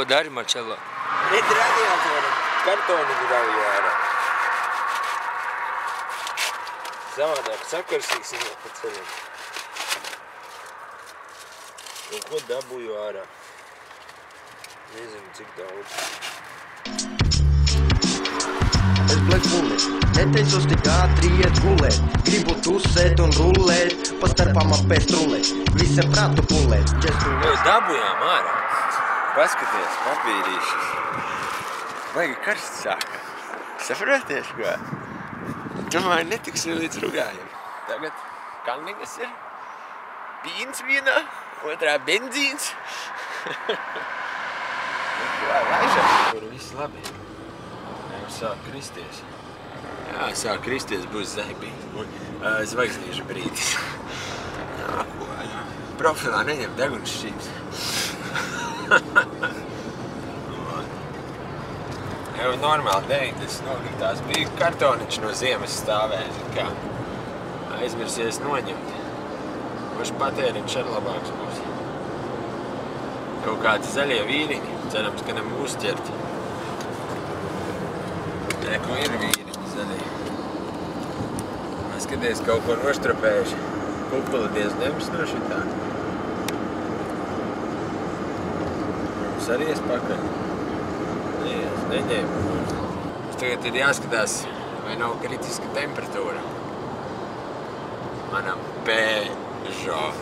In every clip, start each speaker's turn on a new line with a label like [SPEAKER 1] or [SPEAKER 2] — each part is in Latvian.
[SPEAKER 1] Ko dari, Marcello?
[SPEAKER 2] Rīt radiatoram kartoni grauju ārā. Savādāk sakarsīsim jau pa ceļam. Un ko dabūju ārā? Nezinu, cik daudz.
[SPEAKER 3] Es blekuli, neteicos tik ātri iet gulēt. Gribu tusēt un rullēt, pa starpām apēst rulēt. Visam prātu pulēt,
[SPEAKER 2] Ko dabujām ārā? Paskaties, papīrīšas. Baigi karsts sāka. Saproties, ko? Domāju, netiksim līdz Rugājam. Tagad kalniņas ir. Pīns vienā, otrā benzīns. Laižam. Tur viss labi. Jau sāk kristies. Jā, sāk kristies, būs zvaigznīšu brīdis. Jā, ko? Profilā neņem deguns šķības. Jau normāli 90 nogritās bija kartoniņš no ziemas stāvēja, kā aizmirsies noņemt. Kurš patēriņš ar labāks būs. Kaut kādi zaļie vīriņi, cerams, ka ne mūs ķerti. Nē, ko ir vīriņi zaļie. Skaties, kaut ko noštropējuši. Kupuli diez nevis no šitā. Mums arī es pakaļ. Neņēmu. Mums tagad ir jāskatās, vai nav kritiska temperatūra. Manam Peugeot.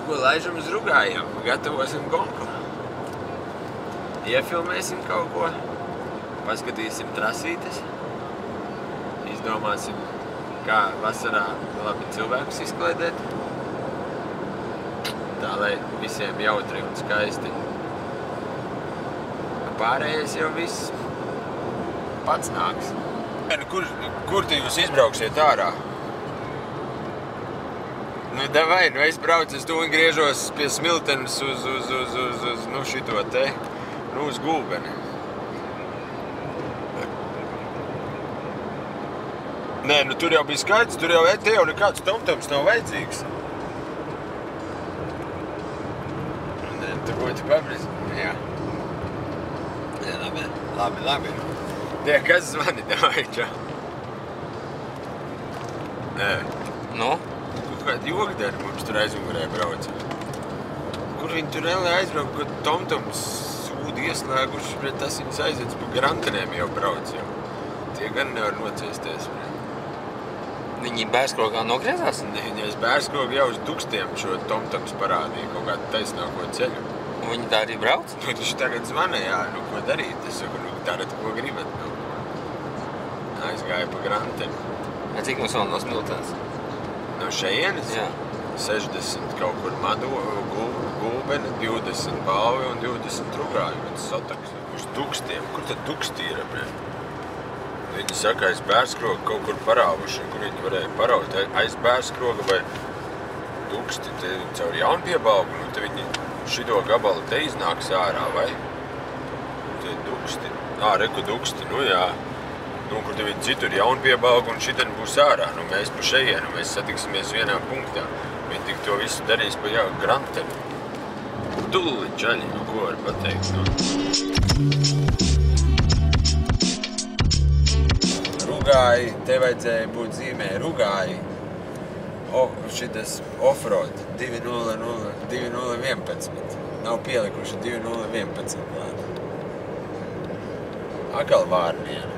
[SPEAKER 2] Ko laižam uz Rugājam, gatavosim gonku. Iefilmēsim kaut ko, paskatīsim trasītes, izdomāsim, kā vasarā labi cilvēkus izklaidēt. Tā, lai visiem jautri un skaisti. Pārējais jau viss pats nāks. Kur te jūs izbrauksiet ārā? Nu, davai, nu es braucu, es tu un griežos pie Smiltenes uz nu, šito te, nu, uz Gulbeni. Nē, nu, tur jau bija skaidrs, tur jau te jau nekāds tomtoms nav vajadzīgs. Nē, tu ko tu pabrizi? Jā. Labi. Tie, kas zvani, davai, čau. Nē.
[SPEAKER 1] Nu?
[SPEAKER 2] Kaut kādi jogdari mums tur aizmugurē brauca. Kur viņi tur aizbrauca, kad tomtoms sūdi ieslēguši, bet tas viņas aiziet pa grantenēm jau brauc jau. Tie gan nevar nocēsties.
[SPEAKER 1] Viņi Bērskogā nogriezās?
[SPEAKER 2] Nē, viņi aiz Bērskoga jau uz dukstiem šo tomtoms parādīja kaut kādu taisnāko ceļu.
[SPEAKER 1] Un viņi tā arī brauc?
[SPEAKER 2] Nu, viņš tagad zvana, jā, nu, ko darīt? Es saku, nu, darat, ko gribat, nu. Aizgāja pa granteni.
[SPEAKER 1] Cik mums vēl no Smiltenes?
[SPEAKER 2] No šeienes?
[SPEAKER 1] Jā.
[SPEAKER 2] 60 kaut kur Gulbeni, 20 Balvi un 20 Rugāju, bet sataks. Uz dukstiem. Kur tad duksti ir, aprie? Viņi saka, aiz Bērskroga kaut kur parāvuši, kur viņi varēja paraut. Aiz Bērskroga vai duksti, te caur Jaunpiebalgu, nu, te viņi šito gabalu te iznāks ārā, vai? Te duksti. Reku duksti, nu jā. Nu, kur te viņi citur Jaunpiebalgu un šiten būs ārā. Nu, mēs pa šejienu, mēs satiksimies vienā punktā. Viņi tik to visu darīs pa granteni. Dulli čaļi, nu, ko var pateikt, nu. Rugāji, te vajadzēja būt zīmē Rugāji. Šitas offroad 2011. Nav pielikuši 2011 klāt. Akal Vārniena.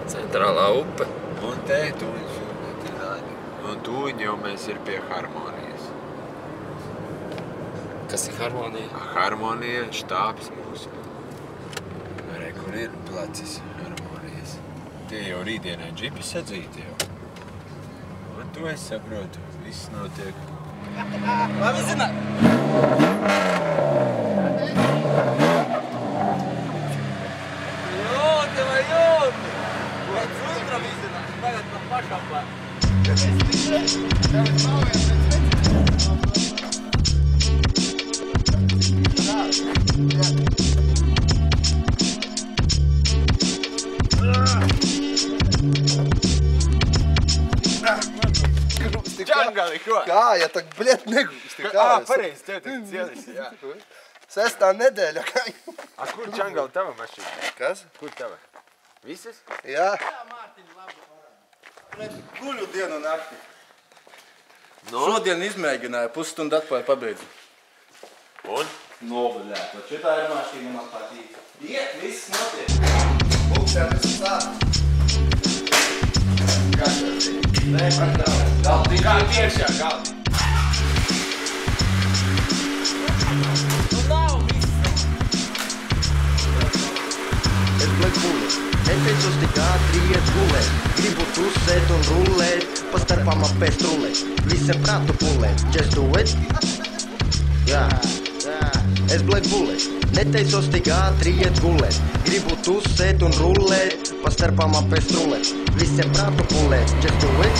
[SPEAKER 1] Centrālā upe.
[SPEAKER 2] Un te tūņi filmēt ir tādi. Un tūņi jau mēs ir pie Harmonijas.
[SPEAKER 1] Kas ir Harmonija?
[SPEAKER 2] Harmonija, štābs mūsu. Arī, kur ir placis Harmonijas. Tie jau rītdienai džipi sadzīti jau. Un to es saprotu. Viss notiek.
[SPEAKER 4] Labi zināt! Jūti vai jūti? Pēc ultra izzināt, tagad man pašam var.
[SPEAKER 2] Čangali, ko?
[SPEAKER 3] Kā, ja tak, bļet, negūsti.
[SPEAKER 2] Pareizi, tev tagad cielis, jā.
[SPEAKER 5] Sestā nedēļa.
[SPEAKER 2] A, kur Čangal tava mašīna?
[SPEAKER 5] Kas?
[SPEAKER 2] Kur tava? Visas?
[SPEAKER 5] Jā.
[SPEAKER 4] Guļu dienu nakti.
[SPEAKER 2] No?
[SPEAKER 4] Šodien izmēģināju, pusstundu atpāju pabeidzu.
[SPEAKER 2] Un?
[SPEAKER 4] Noguļēt, un šitā ir mašīna man patīk. Iet, viss notiek.
[SPEAKER 5] Būkšētas sāk.
[SPEAKER 4] Kas tas ir? Nē, man galdi.
[SPEAKER 2] Galdi iekšā, galdi.
[SPEAKER 4] Nu nav viss.
[SPEAKER 3] Es Black Bullet, neteicos tik ātri iet gulēt. Gribu tusēt un rullēt, pa starpām apēst rulēt. Visiem prātu pulēt, just do it. Jā, es Black Bullet, neteicos tik ātri iet gulēt. Gribu tusēt un rullēt, pa starpām apēst rulēt. Visiem prātu pulēt, just do it.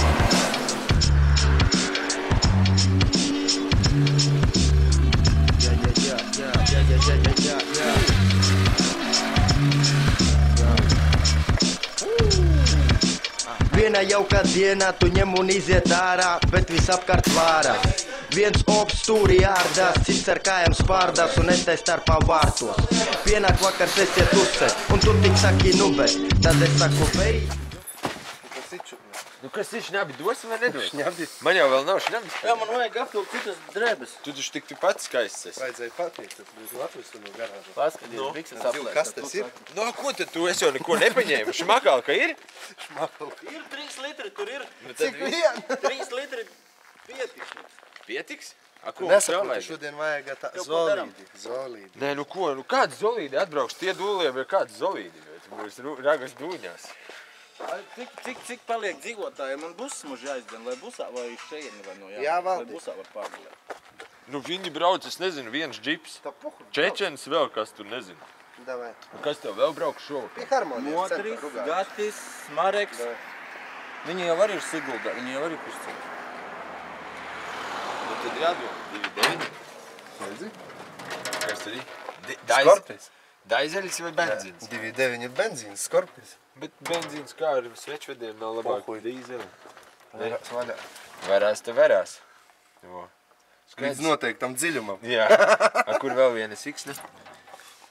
[SPEAKER 3] Vienā jaukā dienā tu ņem un iziet ārā, bet visapkārt vārā. Viens ops stūrī ārdās, cits ar kājām spārdās un es tai starpā vārtos. Pienāk vakars esiet uzsēt, un tu tik saki nu bet, tad es saku vei.
[SPEAKER 2] Nu, kas ir šņabi, dosim vai nedosim?
[SPEAKER 5] Šņabi.
[SPEAKER 2] Man jau vēl nav šņabis.
[SPEAKER 4] Jā, man vajag aptūkt citas drēbes.
[SPEAKER 2] Tu taču tik pats skaists esi.
[SPEAKER 5] Vajadzēja patikt, tad būtu atvistu no garāžu.
[SPEAKER 4] Paskaties,
[SPEAKER 2] Nu,
[SPEAKER 4] bikses
[SPEAKER 5] Kas
[SPEAKER 4] aplēst.
[SPEAKER 5] tas ir?
[SPEAKER 2] No, ko tad tu? Es jau neko nepaņēmu. Šmakalka ir?
[SPEAKER 4] Ir 3 litri, tur ir.
[SPEAKER 5] Cik vien?
[SPEAKER 4] 3 litri pietiks.
[SPEAKER 2] Pietiks? A, ko mums vēl
[SPEAKER 5] Nesaprotu,
[SPEAKER 2] vajag?
[SPEAKER 5] šodien vajag tā
[SPEAKER 4] Jau ko daram?
[SPEAKER 5] zolīdi.
[SPEAKER 2] Nē, nu ko? Nu kāds zolīdi atbrauks? Tie dūliem ir kāds zolīdi. Tu būs ragas dūņās.
[SPEAKER 4] Cik paliek dzīvotāji? Man buss muži jāizdien, lai busā vai šeieni vai no
[SPEAKER 5] Jā, Valdi.
[SPEAKER 4] Lai busā var pārgulēt.
[SPEAKER 2] Nu viņi brauc, es nezinu, viens džips.
[SPEAKER 5] Tā puhu.
[SPEAKER 2] Čečens vēl, kas tur nezinu.
[SPEAKER 5] Davai.
[SPEAKER 2] Un kas tev vēl brauks šovakar?
[SPEAKER 5] Pie harmonijas
[SPEAKER 4] Motris,
[SPEAKER 5] centra rugā.
[SPEAKER 4] Gatis, Mareks.
[SPEAKER 5] Davai.
[SPEAKER 4] Viņi jau arī ir Siguldā, viņi jau arī pusceļā.
[SPEAKER 2] Nu tad jādod 2,9.
[SPEAKER 5] Redzi?
[SPEAKER 2] Kas tur ir?
[SPEAKER 5] Skorpis.
[SPEAKER 2] Daizeļs vai benzīns?
[SPEAKER 5] 2,9 ir benzīns, skorpis.
[SPEAKER 2] Bet benzīns kā ar svečvediem nav labāk
[SPEAKER 5] Pohuj.
[SPEAKER 2] dīzeli.
[SPEAKER 5] Varās vaļā.
[SPEAKER 2] Varās te varās. Jo.
[SPEAKER 5] Līdz noteiktam dziļumam.
[SPEAKER 2] Jā. A kur vēl viena siksne?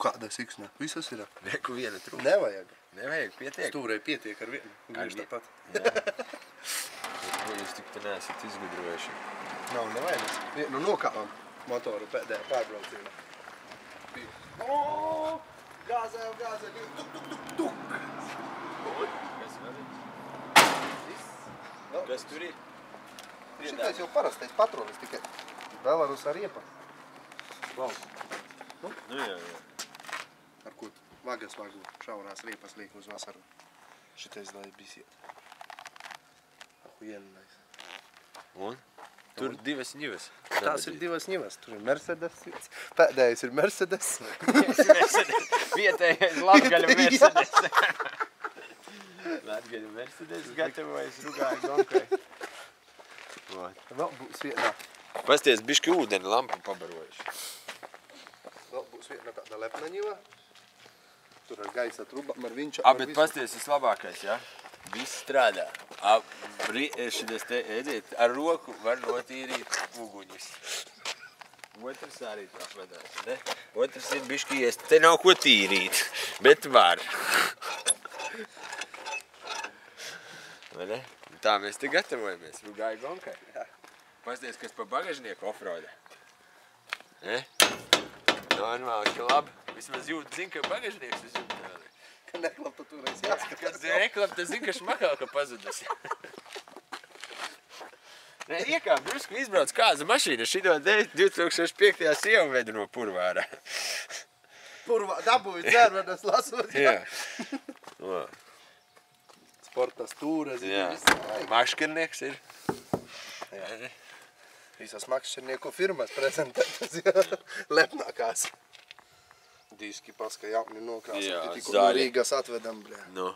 [SPEAKER 5] Kāda siksne? Visas ir.
[SPEAKER 2] Reku viena trūk.
[SPEAKER 5] Nevajag.
[SPEAKER 2] Nevajag, pietiek.
[SPEAKER 5] Stūrei pietiek ar vienu. Griež
[SPEAKER 2] vi-
[SPEAKER 5] tāpat.
[SPEAKER 2] Ko jūs tik te neesat izgudrojuši?
[SPEAKER 5] Nav nevainas. Nu nokāpām motoru pēdējā pārbraucienā. O, gāzē, gāzē. Tuk, tuk, tuk, tuk.
[SPEAKER 2] Kas vēl ir? Kas tur ir?
[SPEAKER 5] Šitais jau parastais patronis tikai. Belarus ar riepa. Lauk.
[SPEAKER 2] Nu jā, jā.
[SPEAKER 5] Ar ko vagas vagu šaurās riepas liek uz vasaru. Šitais lai bisiet. Ahuienais.
[SPEAKER 2] Un? Tur divas ņivas.
[SPEAKER 5] Tās ir divas ņivas. Tur ir Mercedes. Pēdējais ir Mercedes.
[SPEAKER 2] Vietējais Latgaļa Mercedes. Latgaļa Mercedes gatavojas rugāju gonkai.
[SPEAKER 5] Vēl būs viena.
[SPEAKER 2] Pasties, bišķi ūdeni lampu pabarojuši.
[SPEAKER 5] Vēl būs viena tāda lepna ņiva. Tur ar gaisa trubam, ar vinča.
[SPEAKER 2] A, bet pasties, tas labākais, jā? Viss strādā. Šitas te, edziet, ar roku var notīrīt uguņus. Otrs arī tā vedās, ne? Otrs ir bišķi iest. Te nav ko tīrīt, bet var. Vai ne? Tā mēs te gatavojamies, rugāju gonkai. Pasties, kas pa bagažnieku offroada. Ne? Normāli, ka labi. Vismaz zin, ka bagažnieks es jūtu vēl.
[SPEAKER 5] Ka neklapta toreiz jāskatās.
[SPEAKER 2] Kad neklapta, zin, ka šmakalka pazudusi. Nē, iekāp drusku izbrauc kāza mašīna. Šito 2005. sieva veda no Purvārā.
[SPEAKER 5] Purvā dabūju dzērvenes lasot.
[SPEAKER 2] Jā. O,
[SPEAKER 5] Sporta stūres.
[SPEAKER 2] jā. Makškernieks ir.
[SPEAKER 5] Visas makšķernieku firmas prezentētas, jā. Lepnākās. Diski paska jauni nokrāsot.
[SPEAKER 2] Jā,
[SPEAKER 5] Tikko
[SPEAKER 2] zaļi.
[SPEAKER 5] no Rīgas atvedam, bļā.
[SPEAKER 2] Nu,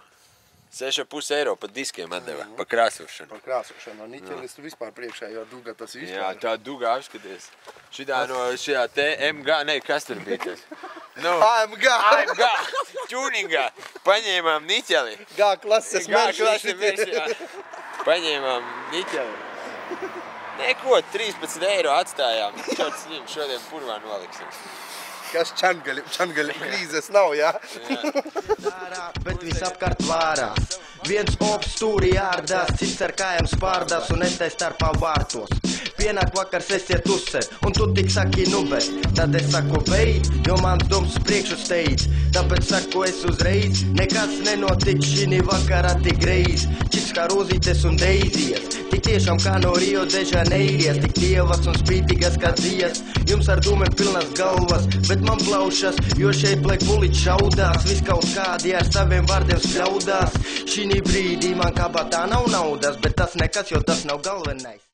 [SPEAKER 2] 6,5 eiro pat diskiem atdeva, pa krāsošanu.
[SPEAKER 5] Par krāsošanu. No niķelis tu vispār priekšā, jo duga tas
[SPEAKER 2] Jā,
[SPEAKER 5] vispār.
[SPEAKER 2] tā dugā apskaties. Šitā no šajā te MG, ne, kas tur bija tas? Nu,
[SPEAKER 5] AMG!
[SPEAKER 2] AMG, tūningā, paņēmām niķeli.
[SPEAKER 5] G klases
[SPEAKER 2] Kā klasi mēs, jā. Paņēmām niķeli. Neko, 13 eiro atstājām. Šodien Purvā noliksim.
[SPEAKER 5] Kas čangaļi krīzes nav, jā?
[SPEAKER 3] Bet visapkārt vārās. Viens ops stūri jārdās, cits ar kājām spārdās un es tai starpā vārtos. Pienāk vakars esiet uzser, un tu tik saki nu bet. Tad es saku beidz, jo mans doms priekšu steidz. Tāpēc saku es uzreiz, nekas nenotiks šī vakarā tik reiz. Čits kā rozītes un deizijas, tik tiešām kā no Rio de Janeirijas, tik tievas un spītīgas kā dzijas. Jums ar dūmēm pilnas galvas, bet man plaušas, jo šeit plek buliķi šaudās. Vis kaut kādi ar saviem vārdiem skļaudās. Šī brīdī man kabatā nav naudas, bet tas nekas, jo tas nav galvenais.